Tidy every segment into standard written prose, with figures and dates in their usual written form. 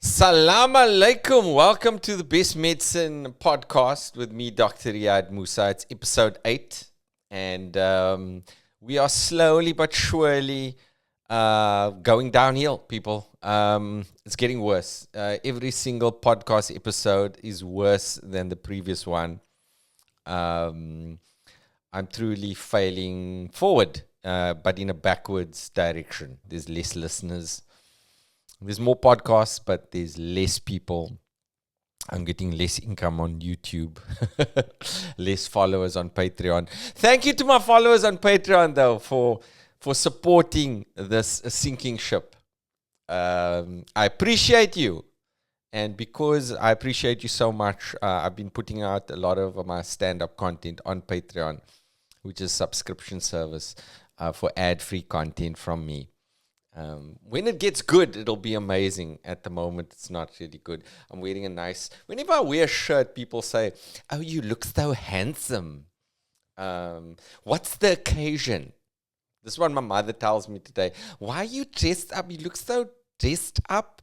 Salam alaikum. Welcome to the Best Medicine podcast with me, Dr. Riaad Moosa. It's episode 8, and we are slowly but surely going downhill, people. It's getting worse. Every single podcast episode is worse than the previous one. I'm truly failing forward, but in a backwards direction. There's less listeners. There's more podcasts, but there's less people. I'm getting less income on YouTube, less followers on Patreon. Thank you to my followers on Patreon, though, for supporting this sinking ship. I appreciate you. And because I appreciate you so much, I've been putting out a lot of my stand-up content on Patreon, which is a subscription service for ad-free content from me. When it gets good, it'll be amazing. At the moment, it's not really good. I'm wearing a nice... Whenever I wear a shirt, people say, "Oh, you look so handsome. What's the occasion?" This is what my mother tells me today. "Why are you dressed up? You look so dressed up.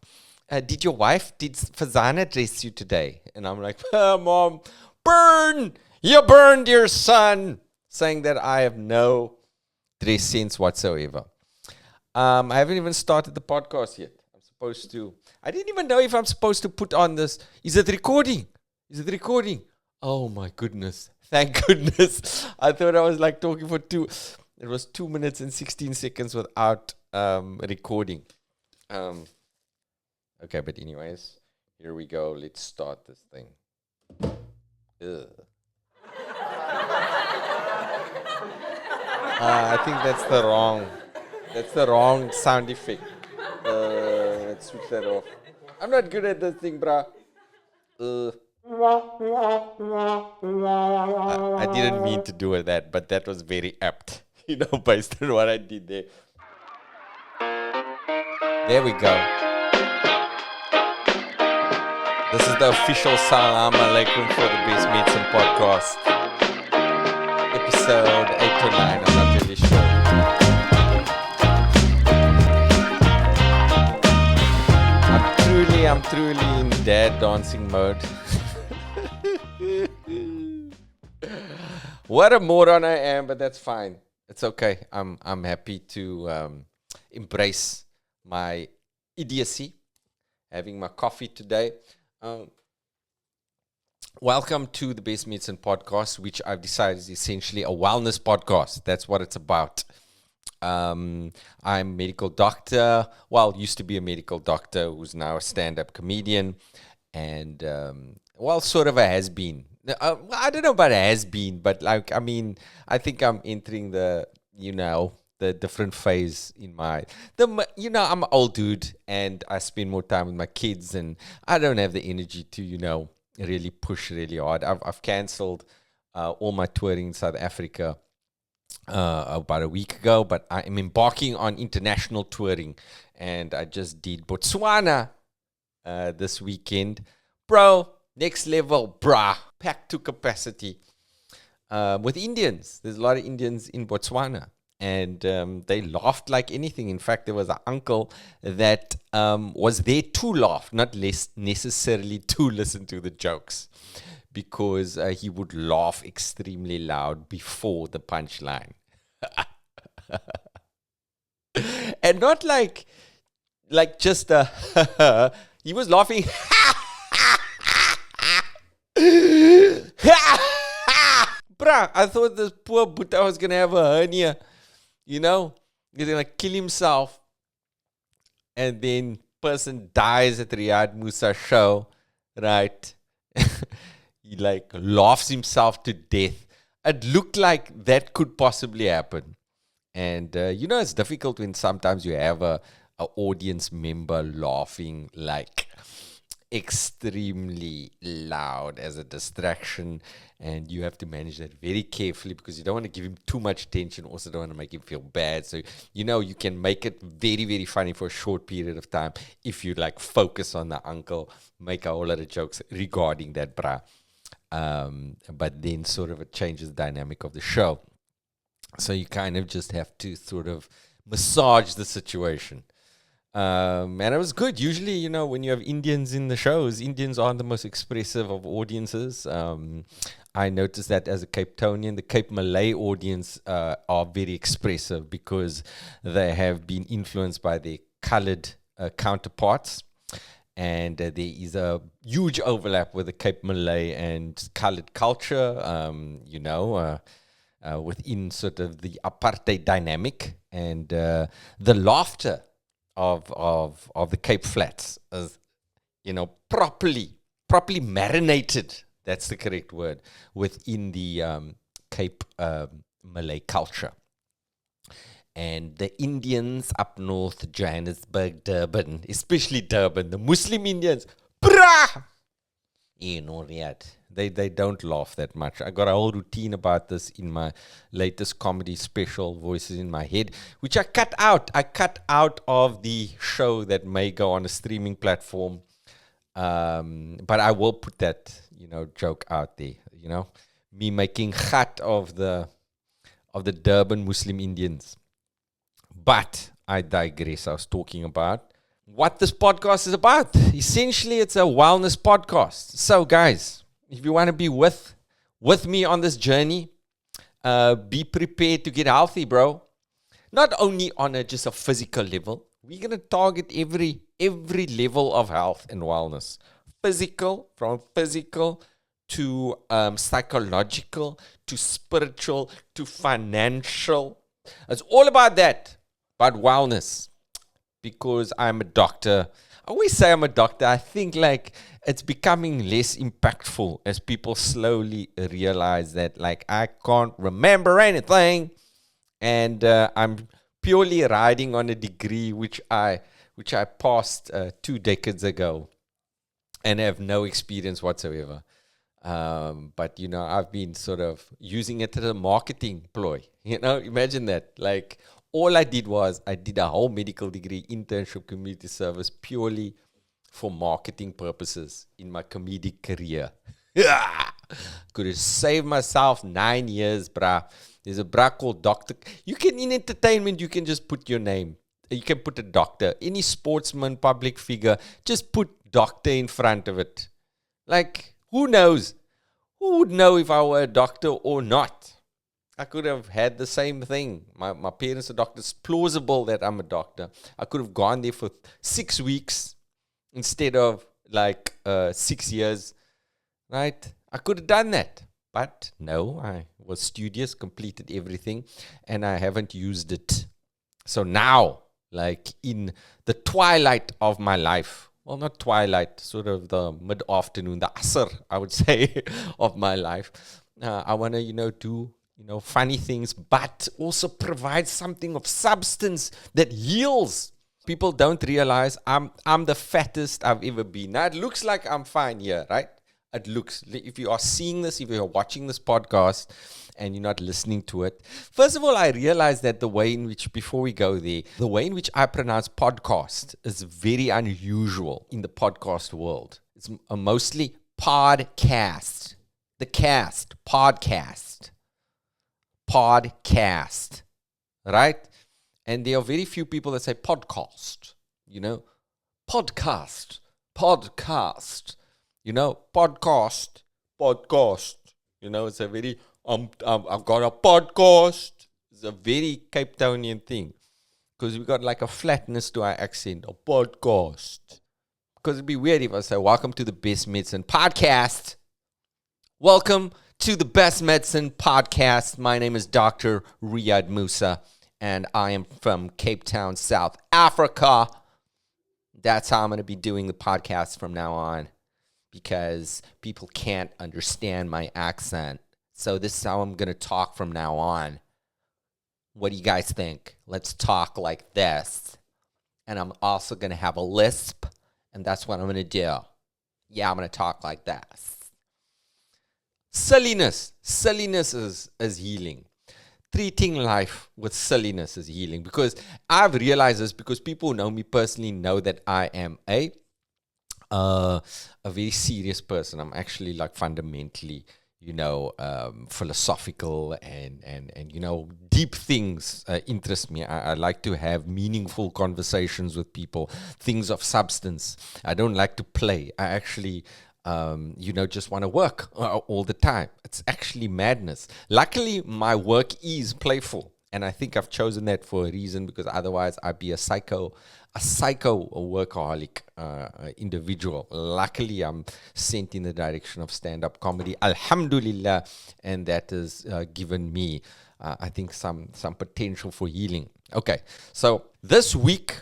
Did Fazana dress you today?" And I'm like, "Mom, burn! You burned your son!" Saying that I have no dress sense whatsoever. I haven't even started the podcast yet. I'm supposed to. I didn't even know if I'm supposed to put on this. Is it recording? Oh my goodness. Thank goodness. I thought I was like talking for it was 2 minutes and 16 seconds without recording. Okay, but anyways, here we go. Let's start this thing. I think that's the wrong sound effect. Let's switch that off. I'm not good at this thing, bruh. I didn't mean to do that, but that was very apt, based on what I did there. There we go. This is the official Salam Alaikum for the Best Medicine podcast. Episode 8 or 9, I'm not really sure. I'm truly in dad dancing mode. What a moron I am, but that's fine. It's okay. I'm happy to embrace my idiocy. Having my coffee today. Welcome to the Best Medicine podcast, which I've decided is essentially a wellness podcast. That's what it's about. I'm a medical doctor. Well, used to be a medical doctor who's now a stand-up comedian. And, sort of a has-been. I don't know about a has-been, but I think I'm entering the different phase in I'm an old dude and I spend more time with my kids and I don't have the energy to, really push really hard. I've cancelled all my touring in South Africa about a week ago, but I am embarking on international touring, and I just did Botswana this weekend. Bro, next level, brah, packed to capacity with Indians. There's a lot of Indians in Botswana, and they laughed like anything. In fact, there was an uncle that was there to laugh, not necessarily to listen to the jokes, because he would laugh extremely loud before the punchline. And not like just he was laughing. Bruh, I thought this poor Buddha was going to have a hernia, he's going to kill himself, and then person dies at the Riaad Moosa show, right? He laughs himself to death. It looked like that could possibly happen. And, it's difficult when sometimes you have a audience member laughing extremely loud as a distraction. And you have to manage that very carefully because you don't want to give him too much attention. Also don't want to make him feel bad. So, you can make it very, very funny for a short period of time if you focus on the uncle, make a whole lot of jokes regarding that, brah. But then sort of it changes the dynamic of the show. So you kind of just have to sort of massage the situation. And it was good. Usually, when you have Indians in the shows, Indians aren't the most expressive of audiences. I noticed that as a Cape Townian, the Cape Malay audience are very expressive because they have been influenced by their colored counterparts. And there is a huge overlap with the Cape Malay and colored culture, within sort of the apartheid dynamic. And the laughter of the Cape Flats is, properly marinated. That's the correct word, within the Cape Malay culture. And the Indians up north, Johannesburg, Durban, especially Durban, the Muslim Indians, brah! Riaad, they don't laugh that much. I got a whole routine about this in my latest comedy special, Voices in My Head, which I cut out. I cut out of the show that may go on a streaming platform. But I will put that, joke out there, me making khat of the Durban Muslim Indians. But I digress. I was talking about what this podcast is about. Essentially, it's a wellness podcast. So, guys, if you want to be with me on this journey, be prepared to get healthy, bro. Not only on just a physical level. We're going to target every level of health and wellness. From physical to psychological, to spiritual, to financial. It's all about that, about wellness. Because I'm a doctor. I always say I'm a doctor. I think it's becoming less impactful as people slowly realize that I can't remember anything. And I'm purely riding on a degree which I passed 2 decades ago and have no experience whatsoever. But I've been sort of using it as a marketing ploy. Imagine that. All I did was I did a whole medical degree, internship, community service, purely for marketing purposes in my comedic career. Could have saved myself 9 years, bruh. There's a bruh called Doctor. In entertainment, you can just put your name. You can put a doctor. Any sportsman, public figure, just put doctor in front of it. Who knows? Who would know if I were a doctor or not? I could have had the same thing. My parents are doctors. It's plausible that I'm a doctor. I could have gone there for 6 weeks instead of 6 years, right? I could have done that. But no, I was studious, completed everything, and I haven't used it. So now, in the twilight of my life, well, not twilight, sort of the mid-afternoon, the asr, I would say, of my life, I want to, do funny things, but also provide something of substance that heals. People don't realize I'm the fattest I've ever been. Now, it looks like I'm fine here, right? It looks, if you are seeing this, if you're watching this podcast and you're not listening to it, first of all, I realize that the way in which, before we go there, the way in which I pronounce podcast is very unusual in the podcast world. It's mostly podcast. The cast, podcast, right? And there are very few people that say podcast, podcast, podcast, podcast, it's a very, I've got a podcast. It's a very Cape Townian thing because we got a flatness to our accent, a podcast. Because it'd be weird if I say, welcome to the Best Medicine Podcast. Welcome to the Best Medicine Podcast. My name is Dr. Riaad Moosa, and I am from Cape Town, South Africa. That's how I'm going to be doing the podcast from now on, because people can't understand my accent. So this is how I'm going to talk from now on. What do you guys think? Let's talk like this. And I'm also going to have a lisp, and that's what I'm going to do. Yeah, I'm going to talk like this. Silliness is healing. Treating life with silliness is healing, because I've realized this, because people who know me personally know that I am a very serious person. I'm actually fundamentally, philosophical and deep things interest me. I like to have meaningful conversations with people, things of substance. I don't like to play. I actually just want to work all the time. It's actually madness. Luckily, my work is playful. And I think I've chosen that for a reason, because otherwise I'd be a psycho workaholic individual. Luckily, I'm sent in the direction of stand-up comedy. Alhamdulillah. And that has given me, I think, some potential for healing. Okay, so this week,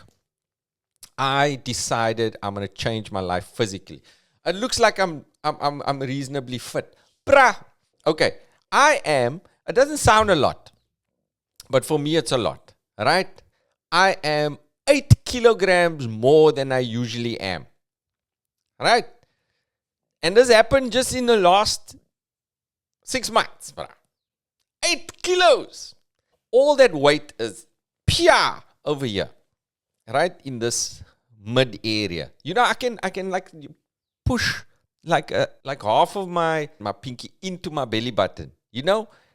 I decided I'm going to change my life physically. It looks like I'm reasonably fit. Okay, I am. It doesn't sound a lot, but for me it's a lot, right? I am 8 kilograms more than I usually am, right? And this happened just in the last 6 months, 8 kilos. All that weight is pure over here, right? In this mid area. I can like push like half of my pinky into my belly button.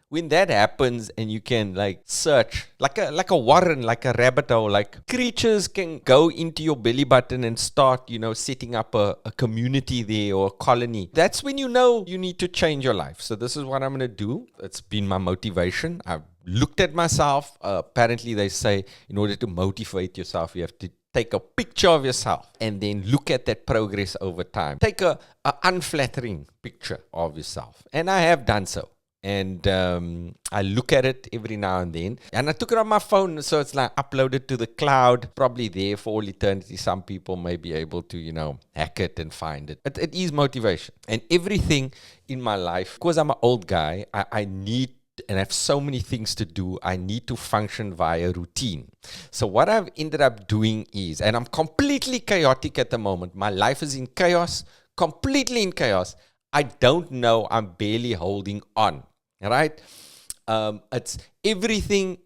When that happens, and you can like search like a warren, like a rabbit hole, like creatures can go into your belly button and start, setting up a community there or a colony. That's when you need to change your life. So this is what I'm going to do. It's been my motivation. I've looked at myself. Apparently they say in order to motivate yourself, you have to take a picture of yourself and then look at that progress over time. Take a unflattering picture of yourself. And I have done so. And I look at it every now and then. And I took it on my phone, so it's like uploaded to the cloud, probably there for all eternity. Some people may be able to, hack it and find it. It is motivation. And everything in my life, because I'm an old guy, I need, and I have so many things to do, I need to function via routine. So what I've ended up doing is, and I'm completely chaotic at the moment. My life is in chaos, completely in chaos. I don't know. I'm barely holding on. Right? It's everything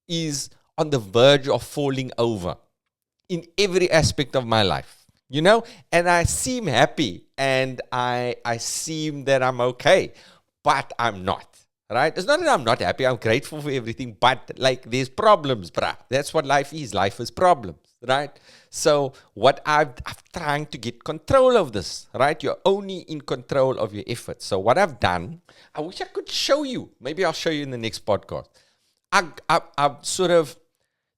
is on the verge of falling over in every aspect of my life. And I seem happy and I seem that I'm okay, but I'm not. Right? It's not that I'm not happy. I'm grateful for everything, but like there's problems, bruh. That's what life is. Life is problems, right? So what I'm trying to get control of this, right? You're only in control of your efforts. So what I've done, I wish I could show you. Maybe I'll show you in the next podcast. I've sort of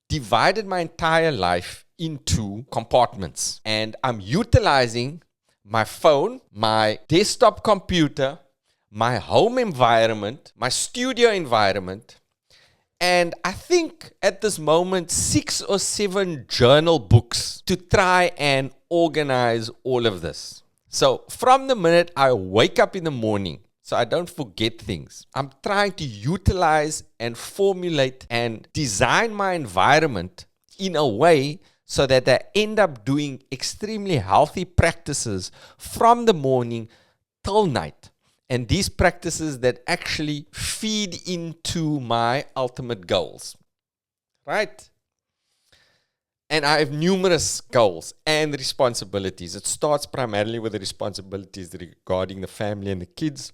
divided my entire life into compartments, and I'm utilizing my phone, my desktop computer, my home environment, my studio environment, and I think at this moment 6 or 7 journal books to try and organize all of this. So from the minute I wake up in the morning, so I don't forget things, I'm trying to utilize and formulate and design my environment in a way so that I end up doing extremely healthy practices from the morning till night. And these practices that actually feed into my ultimate goals, right? And I have numerous goals and responsibilities. It starts primarily with the responsibilities regarding the family and the kids.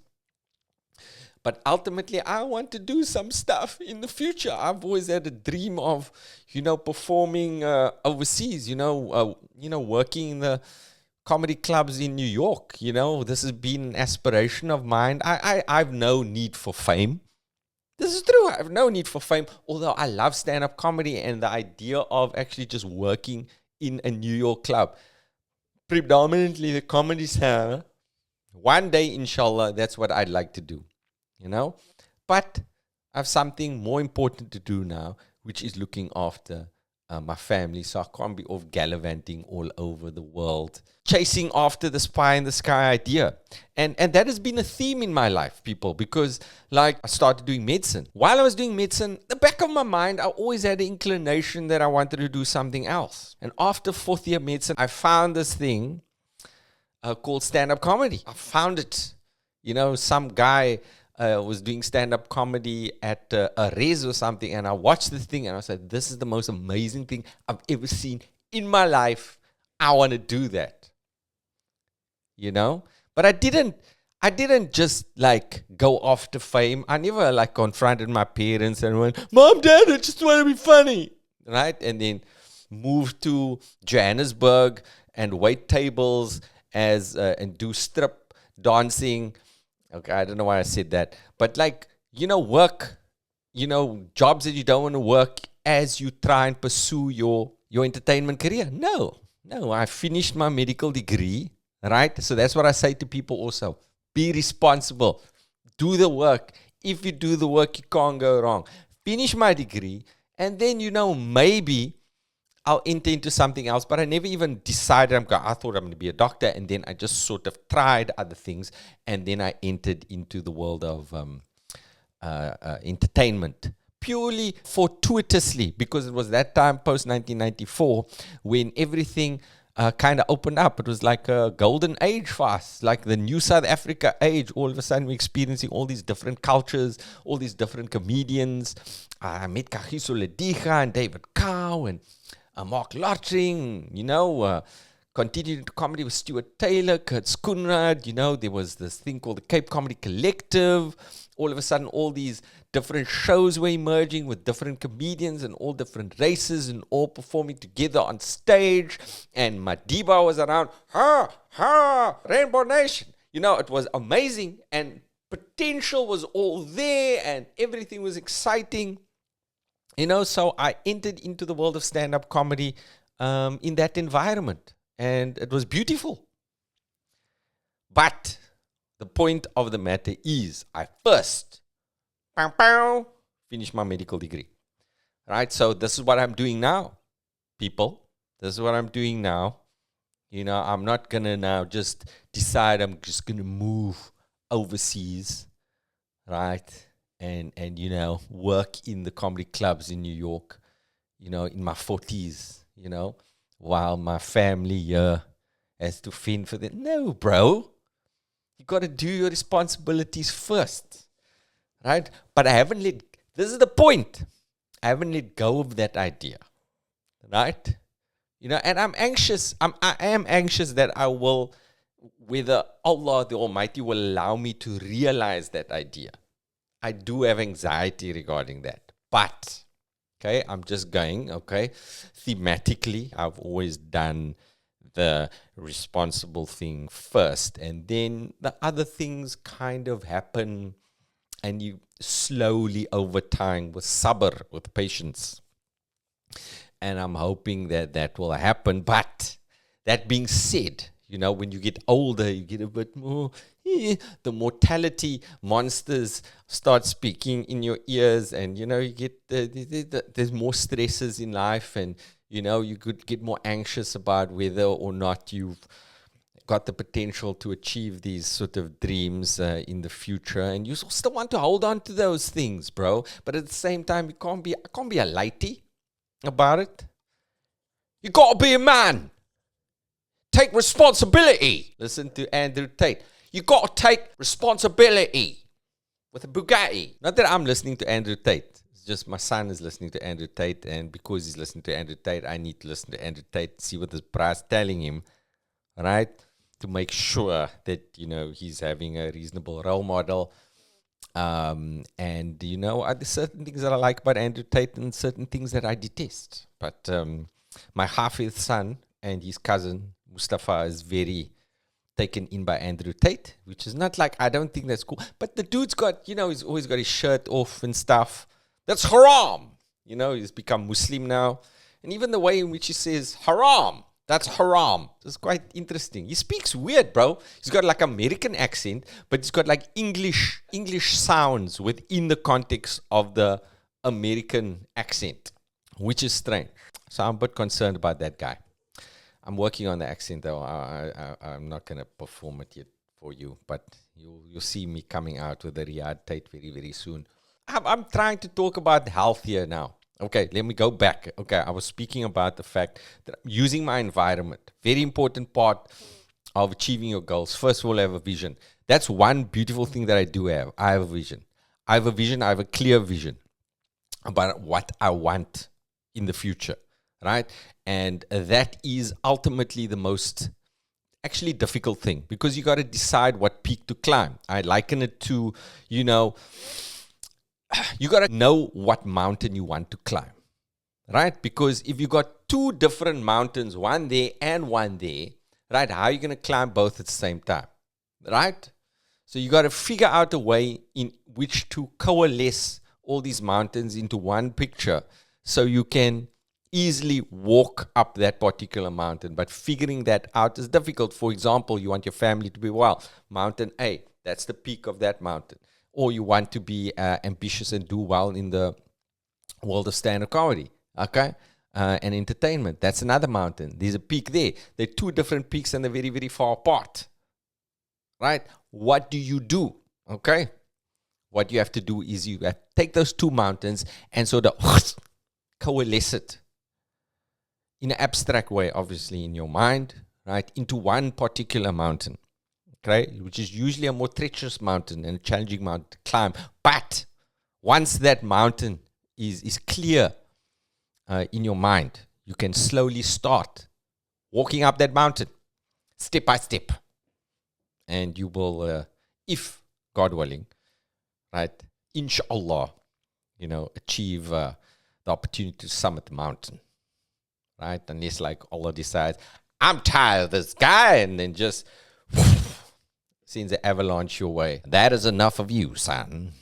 But ultimately, I want to do some stuff in the future. I've always had a dream of, performing overseas, working in the comedy clubs in New York. This has been an aspiration of mine. I've no need for fame. This is true. I have no need for fame, although I love stand-up comedy and the idea of actually just working in a New York club. Predominantly the comedy scene. One day, inshallah, that's what I'd like to do, But I have something more important to do now, which is looking after my family, so I can't be off gallivanting all over the world, chasing after the pie in the sky idea. And that has been a theme in my life, people, because I started doing medicine. While I was doing medicine, the back of my mind, I always had an inclination that I wanted to do something else. And after 4th year medicine, I found this thing called stand-up comedy. I found it. Some guy was doing stand-up comedy at a res or something, and I watched this thing and I said, this is the most amazing thing I've ever seen in my life. I want to do that. But I didn't I didn't just like go after fame. I never like confronted my parents and went, Mom, Dad, I just want to be funny. Right? And then moved to Johannesburg and wait tables and do strip dancing. Okay, I don't know why I said that. But like, work, jobs that you don't want to work as you try and pursue your entertainment career. No, I finished my medical degree, right? So that's what I say to people also. Be responsible. Do the work. If you do the work, you can't go wrong. Finish my degree, and then, maybe I'll enter into something else. But I never even decided I thought I'm going to be a doctor, and then I just sort of tried other things, and then I entered into the world of entertainment. Purely fortuitously, because it was that time post 1994 when everything kind of opened up. It was like a golden age for us, like the new South Africa age. All of a sudden, we're experiencing all these different cultures, all these different comedians. I met Kagiso Lediga and David Cow and Mark Lottering, continued comedy with Stuart Taylor, Kurt Schoenraad. There was this thing called the Cape Comedy Collective. All of a sudden, all these different shows were emerging with different comedians and all different races and all performing together on stage. And Madiba was around, Rainbow Nation. It was amazing and potential was all there and everything was exciting. So I entered into the world of stand-up comedy in that environment. And it was beautiful. But the point of the matter is, I first finished my medical degree. Right? So this is what I'm doing now, people. This is what I'm doing now. I'm not going to now just decide I'm just going to move overseas, right? And work in the comedy clubs in New York, in my 40s, while my family here has to fend for them. No, bro. You got to do your responsibilities first, right? But this is the point. I haven't let go of that idea, right? And I'm anxious. I am anxious that I will, whether Allah the Almighty will allow me to realize that idea. I do have anxiety regarding that. But, okay, I'm just going, okay, thematically, I've always done the responsible thing first. And then the other things kind of happen and you slowly over time with sabr, with patience. And I'm hoping that will happen. But that being said, when you get older, you get a bit more, the mortality monsters start speaking in your ears and, you get, there's more stresses in life and, you could get more anxious about whether or not you've got the potential to achieve these sort of dreams in the future. And you still want to hold on to those things, bro. But at the same time, I can't be a lighty about it. You got to be a man. Take responsibility. Listen to Andrew Tate. You got to take responsibility with a Bugatti. Not that I'm listening to Andrew Tate. It's just my son is listening to Andrew Tate. And because he's listening to Andrew Tate, I need to listen to Andrew Tate, see what this brass telling him, right? To make sure that, he's having a reasonable role model. And, there's certain things that I like about Andrew Tate and certain things that I detest. But my half-fifth son and his cousin, Mustafa, is very taken in by Andrew Tate, which is not like, I don't think that's cool. But the dude's got, he's always got his shirt off and stuff. That's haram. He's become Muslim now. And even the way in which he says haram, that's haram. It's quite interesting. He speaks weird, bro. He's got like American accent, but he's got like English sounds within the context of the American accent, which is strange. So I'm a bit concerned about that guy. I'm working on the accent, though. I'm not going to perform it yet for you, but you'll see me coming out with a Riaad Tate very, very soon. I'm trying to talk about health here now. Okay, let me go back. Okay, I was speaking about the fact that I'm using my environment. Very important part of achieving your goals. First of all, I have a vision. That's one beautiful thing that I do have. I have a vision. I have a clear vision about what I want in the future, right? And that is ultimately the most actually difficult thing because you got to decide what peak to climb. I liken it to, you got to know what mountain you want to climb, right? Because if you got two different mountains, one there and one there, right, how are you going to climb both at the same time, right? So you got to figure out a way in which to coalesce all these mountains into one picture so you can easily walk up that particular mountain. But figuring that out is difficult. For example, you want your family to be well. Mountain A, that's the peak of that mountain. Or you want to be ambitious and do well in the world of stand-up comedy, okay? And entertainment, that's another mountain. There's a peak there. They're two different peaks and they're very, very far apart, right? What do you do, okay? What you have to do is you have to take those two mountains and sort of coalesce it in an abstract way, obviously, in your mind, right, into one particular mountain, okay, which is usually a more treacherous mountain and a challenging mountain to climb. But once that mountain is clear in your mind, you can slowly start walking up that mountain, step by step. And you will, if God willing, right, inshallah, achieve the opportunity to summit the mountain, right? Unless like Allah decides, I'm tired of this guy, and then just sends an avalanche your way. That is enough of you, son.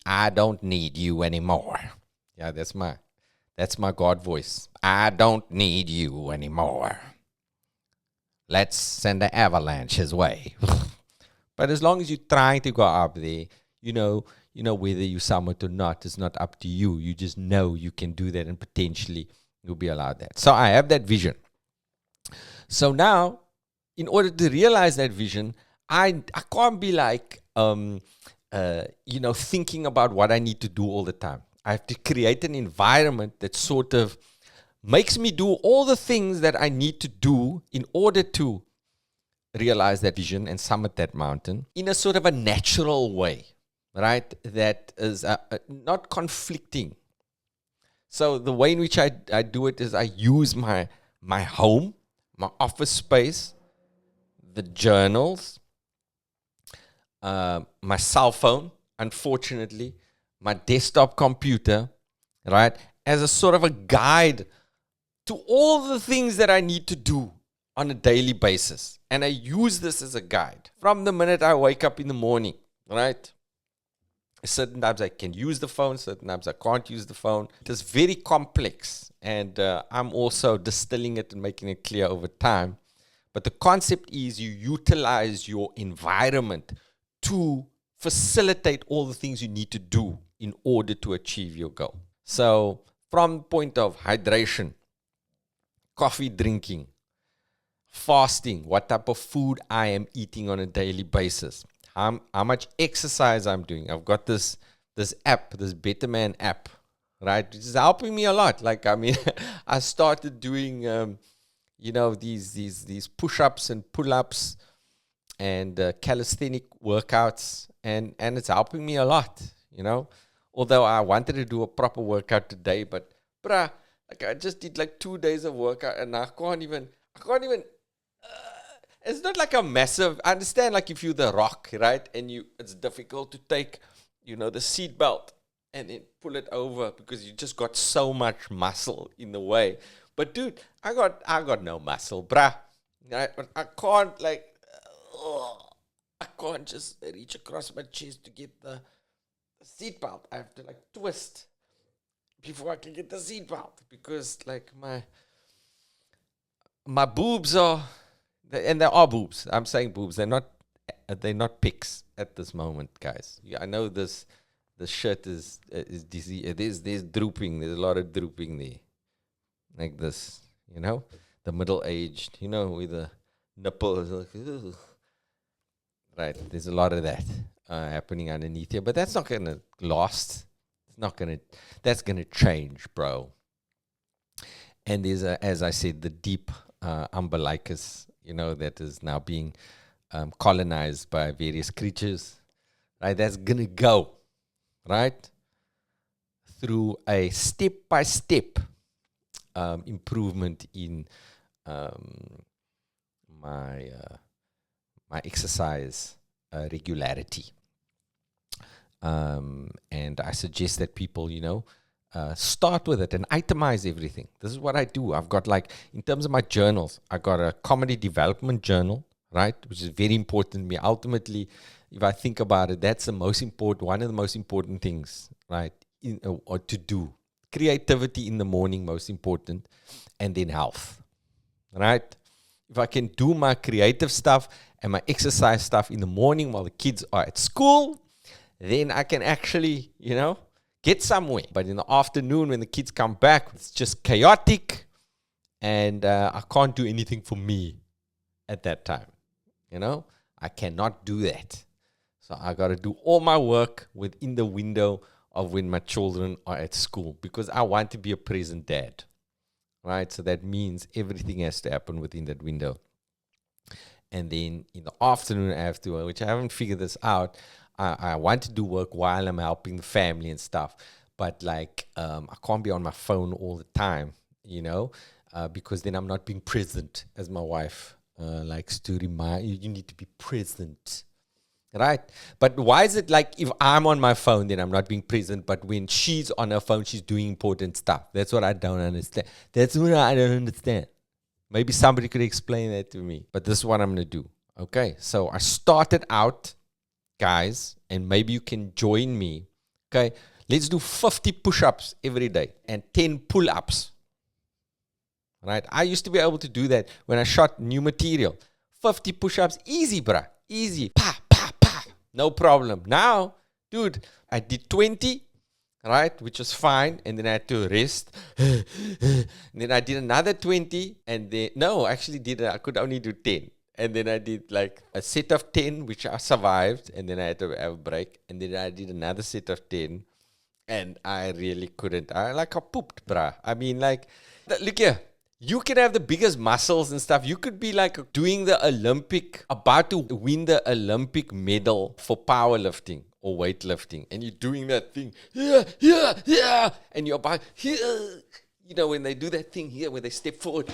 I don't need you anymore. Yeah, that's my God voice. I don't need you anymore. Let's send an avalanche his way. But as long as you're trying to go up there, whether you summit or not, it's not up to you. You just know you can do that and potentially you'll be allowed that. So I have that vision. So now, in order to realize that vision, I can't be like, thinking about what I need to do all the time. I have to create an environment that sort of makes me do all the things that I need to do in order to realize that vision and summit that mountain in a sort of a natural way, right? That is not conflicting. So the way in which I do it is I use my home, my office space, the journals, my cell phone, unfortunately, my desktop computer, right, as a sort of a guide to all the things that I need to do on a daily basis. And I use this as a guide from the minute I wake up in the morning, right? Certain times I can use the phone, certain times I can't use the phone. It is very complex, and I'm also distilling it and making it clear over time. But the concept is you utilize your environment to facilitate all the things you need to do in order to achieve your goal. So from the point of hydration, coffee drinking, fasting, what type of food I am eating on a daily basis, how much exercise I'm doing. I've got this app, this Better Man app, right, which is helping me a lot. Like, I mean, I started doing, these push-ups and pull-ups and calisthenic workouts, and it's helping me a lot, Although I wanted to do a proper workout today, but bruh, like I just did like 2 days of workout, and I can't even. It's not like a massive. I understand, like if you're The Rock, right, and it's difficult to take, the seat belt and then pull it over because you just got so much muscle in the way. But dude, I got no muscle, bruh. I can't I can't just reach across my chest to get the seat belt. I have to like twist before I can get the seat belt because like my boobs are, and there are boobs. I'm saying boobs. They're not pics at this moment, guys. Yeah, I know this shirt is dizzy. There's drooping. There's a lot of drooping there, like this. The middle aged. With the nipple is like, ugh. Right. There's a lot of that happening underneath here, but that's not gonna last. That's gonna change, bro. And there's as I said, the deep umbilicus, that is now being colonized by various creatures, right? That's gonna go, right, through a step-by-step improvement in my exercise regularity. And I suggest that people, start with it and itemize everything. This is what I do. I've got, like, in terms of my journals, I got a comedy development journal, right, which is very important to me. Ultimately, if I think about it, that's the most important, one of the most important things, right, or to do. Creativity in the morning, most important, and then health, right? If I can do my creative stuff and my exercise stuff in the morning while the kids are at school, then I can actually, get somewhere. But in the afternoon when the kids come back, it's just chaotic, and I can't do anything for me at that time. I cannot do that. So I got to do all my work within the window of when my children are at school, because I want to be a present dad, right? So that means everything has to happen within that window. And then in the afternoon, I have to, which I haven't figured this out, I want to do work while I'm helping the family and stuff. But, like, I can't be on my phone all the time, because then I'm not being present, as my wife likes to remind you. You need to be present. Right? But why is it like if I'm on my phone, then I'm not being present, but when she's on her phone, she's doing important stuff? That's what I don't understand. That's what I don't understand. Maybe somebody could explain that to me. But this is what I'm going to do. Okay? So I started out, guys, and maybe you can join me. Okay? Let's do 50 push-ups every day and 10 pull-ups. Right? I used to be able to do that when I shot new material. 50 push-ups, easy, bruh. Easy. Pa, pa, pa. No problem. Now, dude, I did 20, right, which was fine, and then I had to rest. And then I did another 20, and then, I could only do 10. And then I did, like, a set of 10, which I survived, and then I had to have a break. And then I did another set of 10, and I really couldn't. I pooped, bruh. I mean, like, look here. You can have the biggest muscles and stuff. You could be like doing the Olympic, about to win the Olympic medal for powerlifting or weightlifting. And you're doing that thing. Yeah. And you're about, when they do that thing here, where they step forward,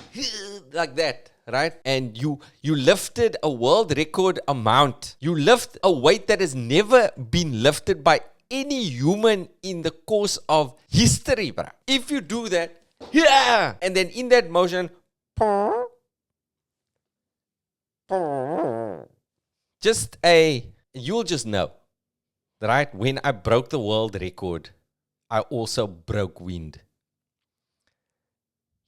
like that, right? And you lifted a world record amount. You lift a weight that has never been lifted by any human in the course of history, bro. If you do that, yeah, and then in that motion, you'll just know, right? When I broke the world record, I also broke wind.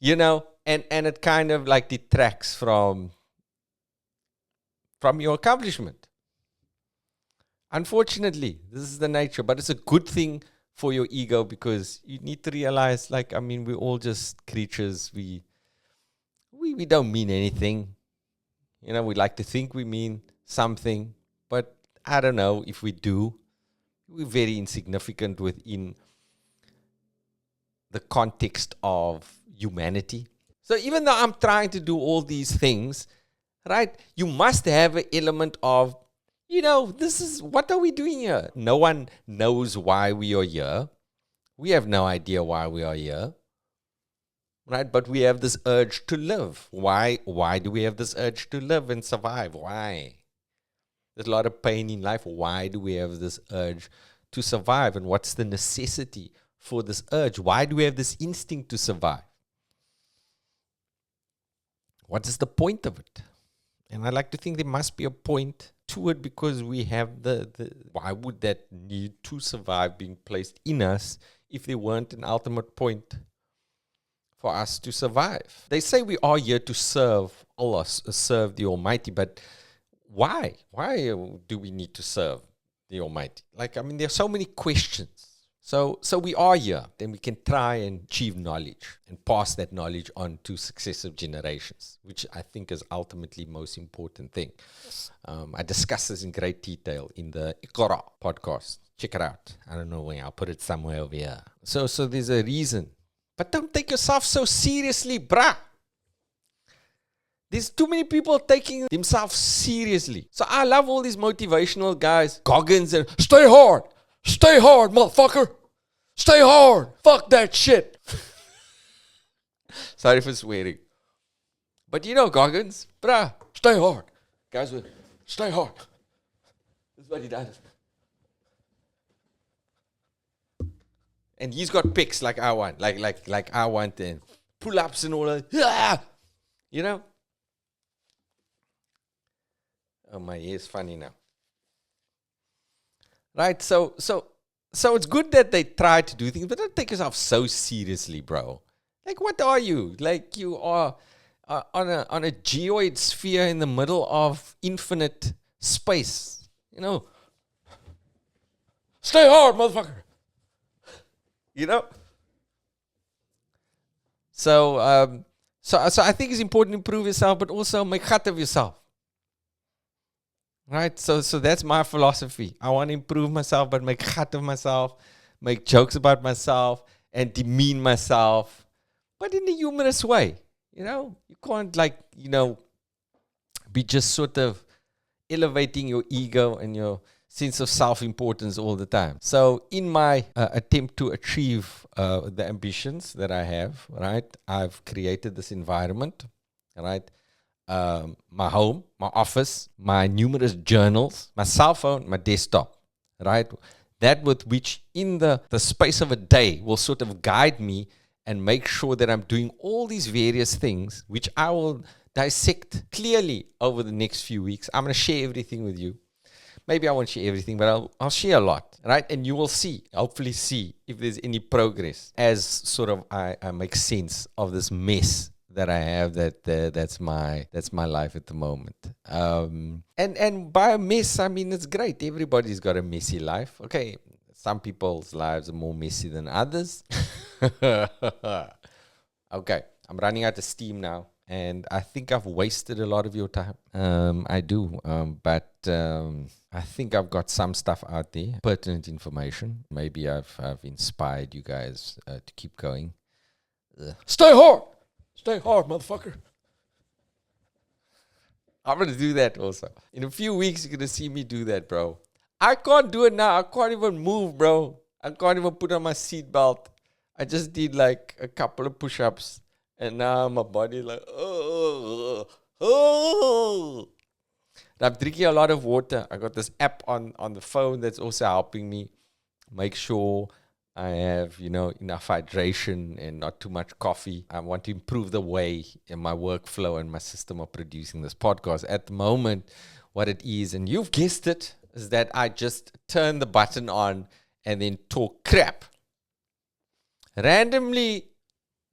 And it kind of like detracts from your accomplishment. Unfortunately, this is the nature, but it's a good thing for your ego, because you need to realize, we're all just creatures. We don't mean anything. We like to think we mean something, but I don't know if we do. We're very insignificant within the context of humanity. So even though I'm trying to do all these things, right, you must have an element of, this is, what are we doing here? No one knows why we are here. We have no idea why we are here. Right? But we have this urge to live. Why do we have this urge to live and survive? Why? There's a lot of pain in life. Why do we have this urge to survive? And what's the necessity for this urge? Why do we have this instinct to survive? What is the point of it? And I like to think there must be a point to it, because we have why would that need to survive being placed in us if there weren't an ultimate point for us to survive? They say we are here to serve Allah, serve the Almighty, but why? Why do we need to serve the Almighty? There are so many questions. So we are here, then we can try and achieve knowledge and pass that knowledge on to successive generations, which I think is ultimately the most important thing. I discuss this in great detail in the Iqra podcast. Check it out. I don't know where. I'll put it somewhere over here. So there's a reason. But don't take yourself so seriously, bruh. There's too many people taking themselves seriously. So I love all these motivational guys. Goggins and stay hard, motherfucker. Stay hard. Fuck that shit. Sorry for swearing. But Goggins, bruh, stay hard. Guys, stay hard. This is what he does. And he's got pics like I want, like I want, and pull-ups and all that. Oh, my hair is funny now. Right, so it's good that they try to do things, but don't take yourself so seriously, bro. Like, what are you? Like, you are on a geoid sphere in the middle of infinite space. Stay hard, motherfucker. So I think it's important to improve yourself, but also make gat of yourself. Right? So that's my philosophy. I want to improve myself, but make gat of myself, make jokes about myself, and demean myself, but in a humorous way. You can't be just sort of elevating your ego and your sense of self-importance all the time. So in my attempt to achieve the ambitions that I have, right, I've created this environment, right? My home, my office, my numerous journals, my cell phone, my desktop, right? That with which in the space of a day will sort of guide me and make sure that I'm doing all these various things, which I will dissect clearly over the next few weeks. I'm going to share everything with you. Maybe I won't share everything, but I'll share a lot, right? And you will hopefully see if there's any progress as sort of I make sense of this mess that I have. That's my life at the moment. And by a mess, I mean it's great. Everybody's got a messy life. Okay, some people's lives are more messy than others. Okay, I'm running out of steam now. And I think I've wasted a lot of your time. I do. But I think I've got some stuff out there, pertinent information. Maybe I've inspired you guys to keep going. Stay hard! Stay hard, motherfucker. I'm going to do that also. In a few weeks, you're going to see me do that, bro. I can't do it now. I can't even move, bro. I can't even put on my seatbelt. I just did like a couple of push-ups. And now my body like, oh. I'm drinking a lot of water. I got this app on the phone that's also helping me make sure I have, enough hydration and not too much coffee. I want to improve the way in my workflow and my system of producing this podcast. At the moment, what it is, and you've guessed it, is that I just turn the button on and then talk crap. Randomly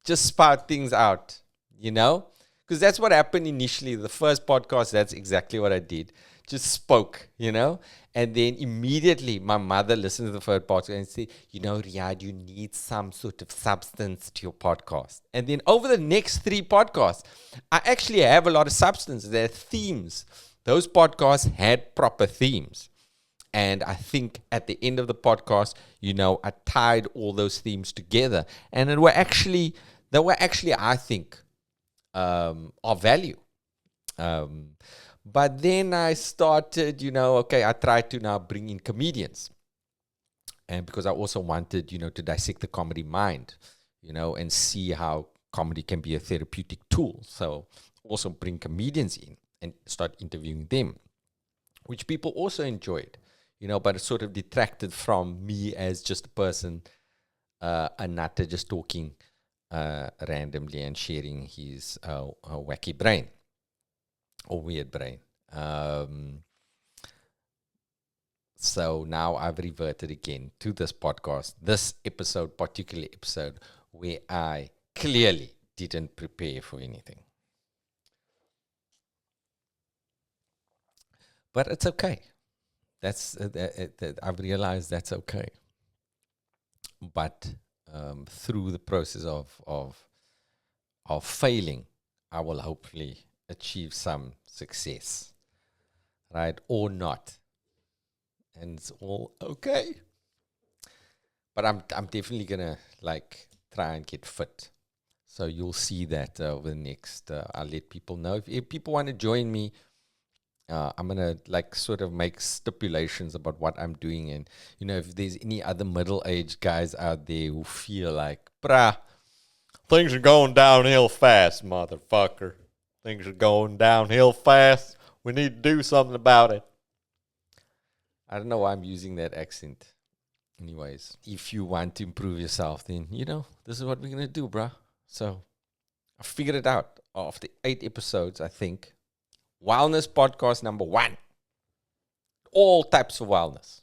just spout things out, because that's what happened initially. The first podcast, that's exactly what I did. Just spoke, and then immediately my mother listened to the first podcast and said, Riaad, you need some sort of substance to your podcast. And then over the next 3 podcasts, I actually have a lot of substance. There are themes. Those podcasts had proper themes. And I think at the end of the podcast, I tied all those themes together. And they were actually, I think, of value. But then I started, I tried to now bring in comedians. And because I also wanted, to dissect the comedy mind, and see how comedy can be a therapeutic tool. So also bring comedians in and start interviewing them, which people also enjoyed. But it sort of detracted from me as just a person, a nutter just talking randomly and sharing his wacky brain or weird brain. So now I've reverted again to this podcast, this particular episode, where I clearly didn't prepare for anything. But it's okay. I've realized that's okay. But through the process of failing, I will hopefully achieve some success, right? Or not, and it's all okay. But I'm definitely gonna try and get fit. So you'll see that over the next. I'll let people know if people want to join me. I'm going to sort of make stipulations about what I'm doing. And, if there's any other middle-aged guys out there who feel like, bruh, things are going downhill fast, motherfucker. Things are going downhill fast. We need to do something about it. I don't know why I'm using that accent. Anyways, if you want to improve yourself, then, this is what we're going to do, bruh. So I figured it out after 8 episodes, I think. Wellness podcast number 1. All types of wellness.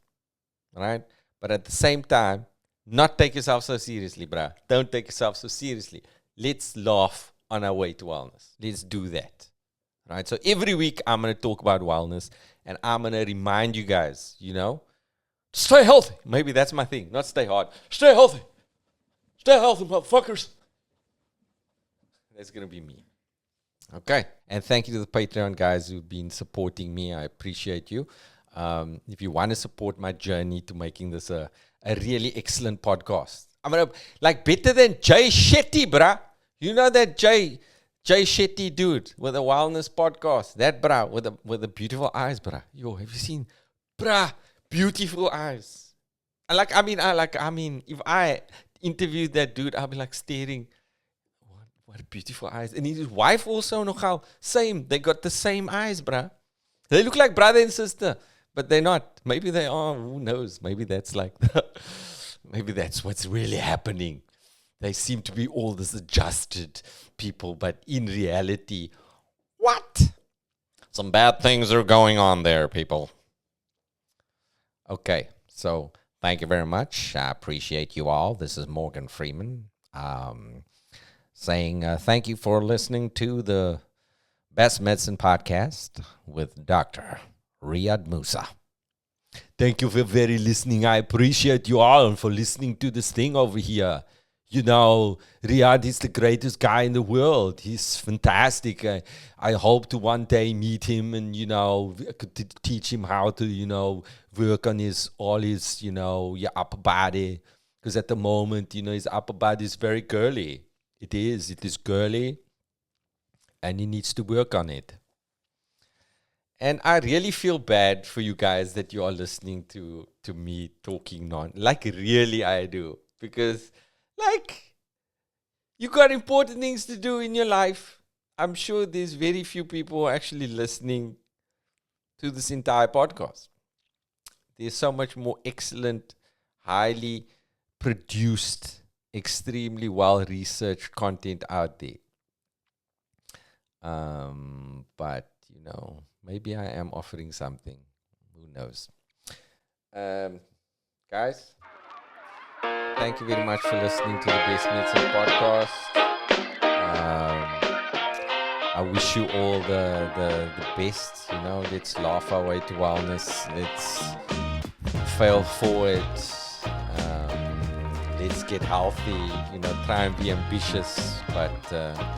All right? But at the same time, not take yourself so seriously, bruh. Don't take yourself so seriously. Let's laugh on our way to wellness. Let's do that. All right? So every week I'm going to talk about wellness, and I'm going to remind you guys, stay healthy. Maybe that's my thing. Not stay hard. Stay healthy. Stay healthy, motherfuckers. That's going to be me. Okay. And thank you to the Patreon guys who've been supporting me. I appreciate you. If you want to support my journey to making this a really excellent podcast, I'm going to, better than Jay Shetty, bruh. You know that Jay Shetty dude with a wellness podcast? That, bruh, with the beautiful eyes, bruh. Yo, have you seen, bruh, beautiful eyes? If I interviewed that dude, I'll be staring. What beautiful eyes. And his wife also, nogal, same. They got the same eyes, bruh. They look like brother and sister, but they're not. Maybe they are. Who knows? Maybe that's maybe that's what's really happening. They seem to be all this adjusted people, but in reality, what? Some bad things are going on there, people. Okay, so thank you very much. I appreciate you all. This is Morgan Freeman saying thank you for listening to the Best Medicine Podcast with Dr. Riaad Moosa. Thank you for very listening. I appreciate you all for listening to this thing over here. Riaad is the greatest guy in the world. He's fantastic. I hope to one day meet him and, teach him how to, work on all his, your upper body. Because at the moment, his upper body is very girly. It is girly. And he needs to work on it. And I really feel bad for you guys that you are listening to me talking really I do. Because, you got important things to do in your life. I'm sure there's very few people actually listening to this entire podcast. There's so much more excellent, highly produced, extremely well-researched content out there. But, maybe I am offering something. Who knows? Guys, thank you very much for listening to the Best Medicine Podcast. I wish you all the best. Let's laugh our way to wellness. Let's fail forward. Let's get healthy. Try and be ambitious, but